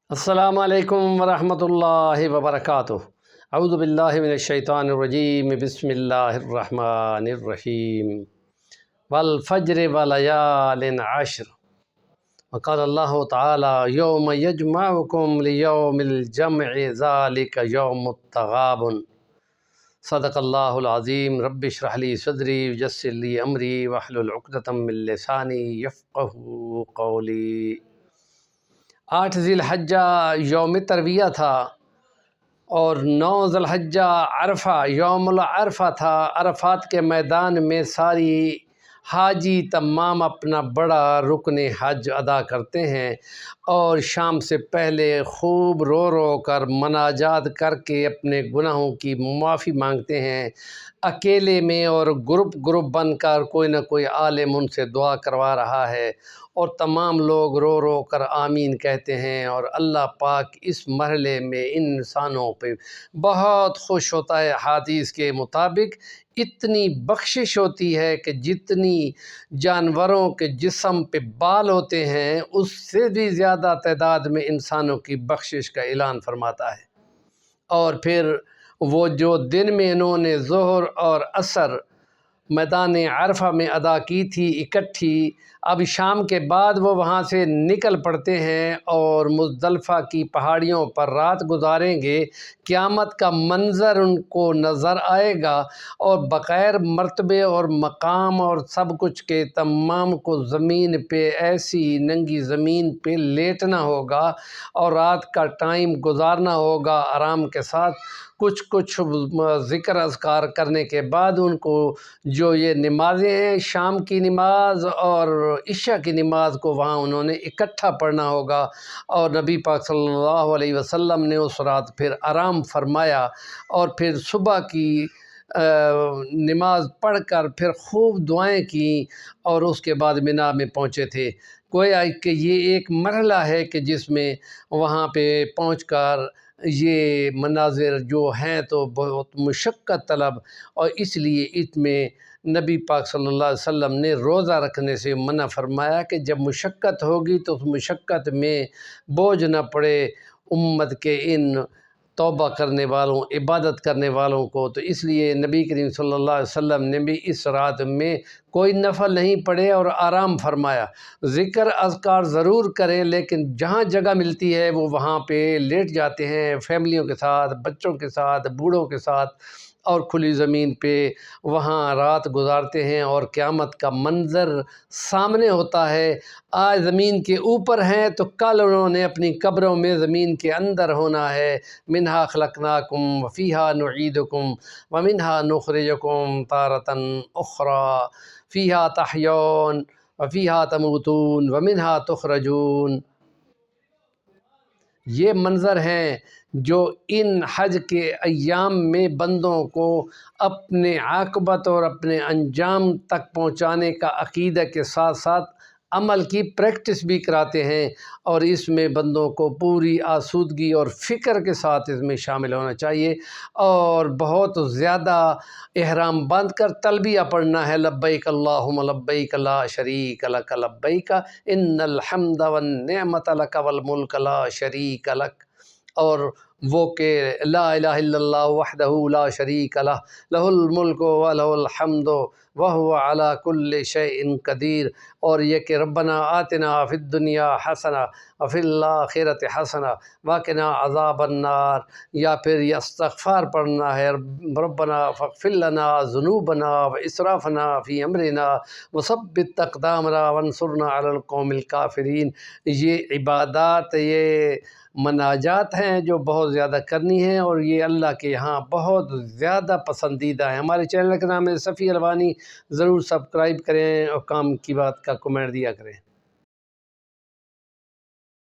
السلام علیکم ورحمۃ اللہ وبرکاتہ۔ اعوذ باللہ من الشیطان الرجیم، بسم اللہ الرحمن الرحیم۔ والفجر ولیال عشر، وقال اللہ تعالی یوم یجمعکم لیوم الجمع ذالک یوم التغابن۔ صدق اللہ العظیم۔ رب اشرح لی صدری ویسر لی امری واحلل عقدۃ من لسانی یفقہوا قولی۔ 8 ذی الحجہ یوم ترویہ تھا اور 9 ذی الحجہ عرفہ یوم العرفہ تھا۔ عرفات کے میدان میں ساری حاجی تمام اپنا بڑا رکن حج ادا کرتے ہیں اور شام سے پہلے خوب رو رو کر مناجات کر کے اپنے گناہوں کی معافی مانگتے ہیں۔ اکیلے میں اور گروپ بن کر کوئی نہ کوئی عالم ان سے دعا کروا رہا ہے اور تمام لوگ رو رو کر آمین کہتے ہیں، اور اللہ پاک اس مرحلے میں انسانوں پہ بہت خوش ہوتا ہے۔ حدیث کے مطابق اتنی بخشش ہوتی ہے کہ جتنی جانوروں کے جسم پہ بال ہوتے ہیں اس سے بھی زیادہ تعداد میں انسانوں کی بخشش کا اعلان فرماتا ہے۔ اور پھر وہ جو دن میں انہوں نے ظہر اور عصر میدان عرفہ میں ادا کی تھی اکٹھی، اب شام کے بعد وہ وہاں سے نکل پڑتے ہیں اور مزدلفہ کی پہاڑیوں پر رات گزاریں گے۔ قیامت کا منظر ان کو نظر آئے گا اور بغیر مرتبے اور مقام اور سب کچھ کے تمام کو زمین پہ ایسی ننگی زمین پہ لیٹنا ہوگا اور رات کا ٹائم گزارنا ہوگا آرام کے ساتھ۔ کچھ ذکر اذکار کرنے کے بعد ان کو جو یہ نمازیں ہیں، شام کی نماز اور عشاء کی نماز کو وہاں انہوں نے اکٹھا پڑھنا ہوگا، اور نبی پاک صلی اللہ علیہ وسلم نے اس رات پھر آرام فرمایا اور پھر صبح کی نماز پڑھ کر پھر خوب دعائیں کیں اور اس کے بعد مینا میں پہنچے تھے۔ گویا کہ یہ ایک مرحلہ ہے کہ جس میں وہاں پہ پہنچ کر یہ مناظر جو ہیں تو بہت مشقت طلب، اور اس لیے اس میں نبی پاک صلی اللہ علیہ وسلم نے روزہ رکھنے سے منع فرمایا کہ جب مشقت ہوگی تو اس مشقت میں بوجھ نہ پڑے امت کے ان توبہ کرنے والوں، عبادت کرنے والوں کو۔ تو اس لیے نبی کریم صلی اللہ علیہ وسلم نے بھی اس رات میں کوئی نفل نہیں پڑھے اور آرام فرمایا۔ ذکر اذکار ضرور کریں لیکن جہاں جگہ ملتی ہے وہ وہاں پہ لیٹ جاتے ہیں، فیملیوں کے ساتھ، بچوں کے ساتھ، بوڑھوں کے ساتھ، اور کھلی زمین پہ وہاں رات گزارتے ہیں اور قیامت کا منظر سامنے ہوتا ہے۔ آج زمین کے اوپر ہیں تو کل انہوں نے اپنی قبروں میں زمین کے اندر ہونا ہے۔ منہا خلقناکم وفیہا نعیدکم ومنہا نخرجکم تارۃ اخری فیہا تحیون وفیہا تموتون ومنہا تخرجون۔ یہ منظر ہیں جو ان حج کے ایام میں بندوں کو اپنے عاقبت اور اپنے انجام تک پہنچانے کا عقیدہ کے ساتھ ساتھ عمل کی پریکٹس بھی کراتے ہیں، اور اس میں بندوں کو پوری آسودگی اور فکر کے ساتھ اس میں شامل ہونا چاہیے اور بہت زیادہ احرام باندھ کر تلبیہ پڑھنا ہے۔ لبیک اللہم لبیک لا شریک لک لبیک ان الحمد والنعمت لک والملک لا شریک لک، اور وہ کہ لا الہ الا اللہ وحدہ لا شریک لہ لہ الملک ولہ الحمد وہو علی کل شیء قدیر، اور یہ کہ ربنا آتنا فی الدنیا حسنہ وفی الآخرۃ حسنہ وقنا عذاب النار، یا پھر یہ استغفار پڑھنا ہے، ربنا فاغفر لنا ذنوبنا واسرافنا فی امرنا وثبت اقدامنا وانصرنا علی القوم الکافرین۔ یہ عبادات، یہ مناجات ہیں جو بہت زیادہ کرنی ہیں، اور یہ اللہ کے یہاں بہت زیادہ پسندیدہ ہیں۔ ہمارے چینل کا نام ہے صفی الوانی، ضرور سبسکرائب کریں اور کام کی بات کا کمنٹ دیا کریں۔